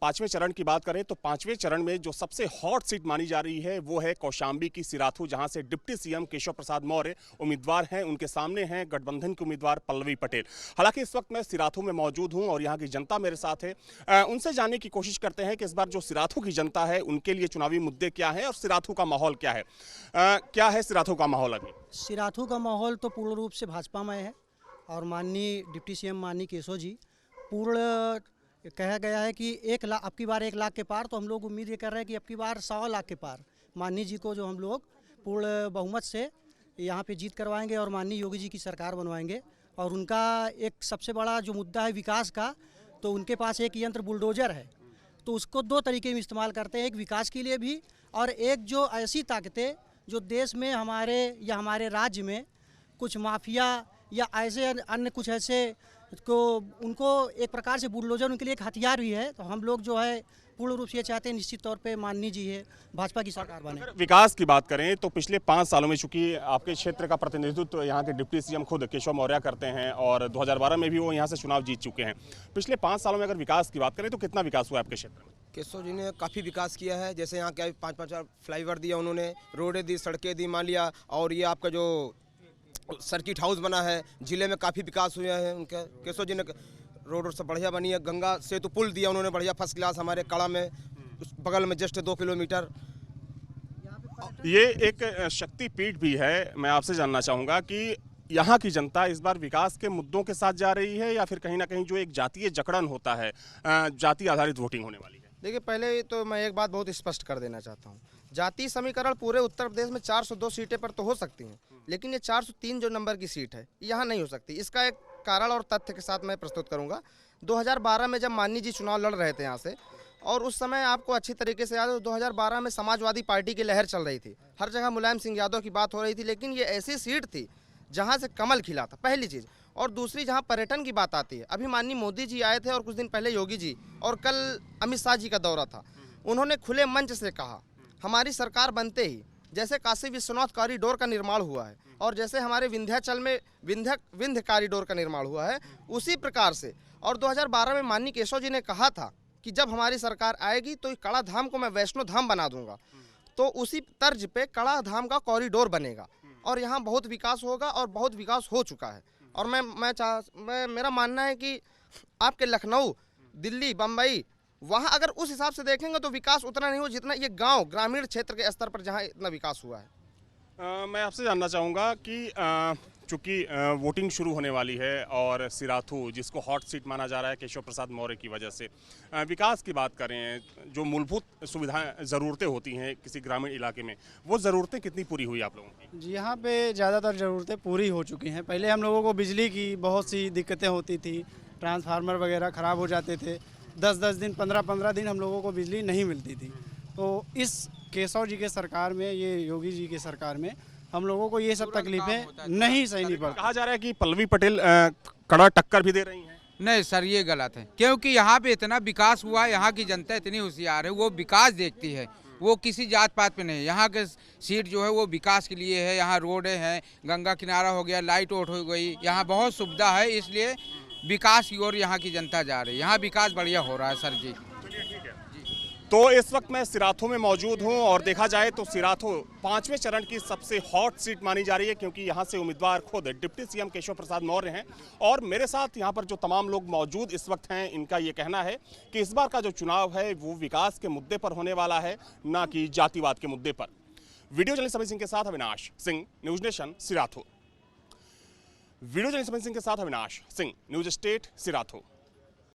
पांचवें चरण की बात करें तो पांचवें चरण में जो सबसे हॉट सीट मानी जा रही है वो है कौशांबी की सिराथू, जहां से डिप्टी सीएम केशव प्रसाद मौर्य उम्मीदवार हैं। उनके सामने हैं गठबंधन के उम्मीदवार पल्लवी पटेल। हालांकि इस वक्त मैं सिराथू में मौजूद हूं और यहाँ की जनता मेरे साथ है। उनसे जानने की कोशिश करते हैं कि इस बार जो सिराथू की जनता है उनके लिए चुनावी मुद्दे क्या हैं और सिराथू का माहौल क्या है। क्या है सिराथू का माहौल अभी? सिराथू का माहौल तो पूर्ण रूप से भाजपामय है और माननीय डिप्टी सीएम माननीय केशव जी पूर्ण कहा गया है कि 1 लाख, अब की बार 1 लाख के पार। तो हम लोग उम्मीद ये कर रहे हैं कि अब की बार 1.25 लाख के पार माननीय जी को जो हम लोग पूर्ण बहुमत से यहाँ पे जीत करवाएंगे और माननीय योगी जी की सरकार बनवाएंगे। और उनका एक सबसे बड़ा जो मुद्दा है विकास का, तो उनके पास एक यंत्र बुलडोजर है, तो उसको 2 तरीके में इस्तेमाल करते हैं, एक विकास के लिए भी और एक जो ऐसी ताकतें जो देश में हमारे या हमारे राज्य में कुछ माफिया या ऐसे अन्य कुछ ऐसे को उनको एक प्रकार से बुलडोजर उनके लिए एक हथियार भी है। तो हम लोग जो है पूर्ण रूप से ये चाहते हैं निश्चित तौर पे माननीय जी है भाजपा की सरकार बने। विकास की बात करें तो पिछले 5 सालों में चूंकि आपके क्षेत्र का प्रतिनिधित्व यहाँ के डिप्टी सीएम खुद केशव मौर्य करते हैं और 2012 में भी वो यहाँ से चुनाव जीत चुके हैं। पिछले 5 सालों में अगर विकास की बात करें तो कितना विकास हुआ आपके क्षेत्र में? केशव जी ने काफ़ी विकास किया है। जैसे यहाँ क्या 5-5 फ्लाईओवर दिया उन्होंने, रोडें दी, सड़कें दी, मान लिया। और ये आपका जो सर्किट हाउस बना है, जिले में काफ़ी विकास हुआ है उनके। केशव जी ने रोड सब बढ़िया बनी है। गंगा सेतु पुल दिया उन्होंने बढ़िया फर्स्ट क्लास हमारे कड़ा में, उस बगल में जस्ट 2 किलोमीटर। ये एक शक्तिपीठ भी है। मैं आपसे जानना चाहूँगा कि यहाँ की जनता इस बार विकास के मुद्दों के साथ जा रही है या फिर कहीं ना कहीं जो एक जातीय जकड़न होता है, जाति आधारित वोटिंग होने वाली है? देखिए, पहले तो मैं एक बात बहुत स्पष्ट कर देना चाहता हूँ। जातीय समीकरण पूरे उत्तर प्रदेश में 402 सीटें पर तो हो सकती हैं, लेकिन ये 403 जो नंबर की सीट है यहाँ नहीं हो सकती। इसका एक कारण और तथ्य के साथ मैं प्रस्तुत करूँगा। 2012 में जब माननीय जी चुनाव लड़ रहे थे यहाँ से, और उस समय आपको अच्छी तरीके से याद है, 2012 में समाजवादी पार्टी की लहर चल रही थी, हर जगह मुलायम सिंह यादव की बात हो रही थी। लेकिन ये ऐसी सीट थी जहाँ से कमल खिला था, पहली चीज़। और दूसरी, जहाँ पर्यटन की बात आती है, अभी माननीय मोदी जी आए थे और कुछ दिन पहले योगी जी, और कल अमित शाह जी का दौरा था। उन्होंने खुले मंच से कहा हमारी सरकार बनते ही जैसे काशी विश्वनाथ कॉरिडोर का निर्माण हुआ है और जैसे हमारे विंध्याचल में विंध्य कॉरिडोर का निर्माण हुआ है, उसी प्रकार से। और 2012 में माननीय केशव जी ने कहा था कि जब हमारी सरकार आएगी तो कड़ा धाम को मैं वैष्णो धाम बना दूंगा। तो उसी तर्ज पे कड़ा धाम का कॉरिडोर बनेगा और यहाँ बहुत विकास होगा और बहुत विकास हो चुका है। और मेरा मानना है कि आपके लखनऊ, दिल्ली, बम्बई, वहाँ अगर उस हिसाब से देखेंगे तो विकास उतना नहीं हो जितना ये गांव ग्रामीण क्षेत्र के स्तर पर जहाँ इतना विकास हुआ है। मैं आपसे जानना चाहूँगा कि चूँकि वोटिंग शुरू होने वाली है और सिराथू जिसको हॉट सीट माना जा रहा है केशव प्रसाद मौर्य की वजह से, विकास की बात करें, जो मूलभूत सुविधाएं ज़रूरतें होती हैं किसी ग्रामीण इलाके में, वो ज़रूरतें कितनी पूरी हुई आप लोगों की? जी, यहाँ पे ज़्यादातर ज़रूरतें पूरी हो चुकी हैं। पहले हम लोगों को बिजली की बहुत सी दिक्कतें होती थी, ट्रांसफार्मर वगैरह ख़राब हो जाते थे, 10-10 दिन 15-15 दिन हम लोगों को बिजली नहीं मिलती थी। तो इस केशव जी के सरकार में, ये योगी जी की सरकार में हम लोगों को ये सब तकलीफें नहीं सहनी पड़ती। कहा जा रहा है कि पल्लवी पटेल कड़ा टक्कर भी दे रही हैं। नहीं सर, ये गलत है, क्योंकि यहाँ पे इतना विकास हुआ है, यहाँ की जनता इतनी होशियार है, वो विकास देखती है, वो किसी जात पात पे नहीं। यहाँ के सीट जो है वो विकास के लिए है। यहाँ रोडें हैं, गंगा किनारा हो गया, लाइट ओट हो गई, यहाँ बहुत सुविधा है, इसलिए विकास की ओर यहाँ की जनता जा रही है। यहाँ विकास बढ़िया हो रहा है सर जी। तो इस वक्त मैं सिराथू में मौजूद हूं और देखा जाए तो सिराथू 5वें चरण की सबसे हॉट सीट मानी जा रही है, क्योंकि यहां से उम्मीदवार खुद डिप्टी सीएम केशव प्रसाद मौर्य हैं। और मेरे साथ यहां पर जो तमाम लोग मौजूद इस वक्त हैं, इनका ये कहना है कि इस बार का जो चुनाव है वो विकास के मुद्दे पर होने वाला है, ना कि जातिवाद के मुद्दे पर। वीडियो जर्नलिस्ट समीर सिंह के साथ Avinash Singh, news nation, Sirathu. Video journalist Sameer Singh के साथ अविनाश सिंह, न्यूज स्टेट, सिराथू।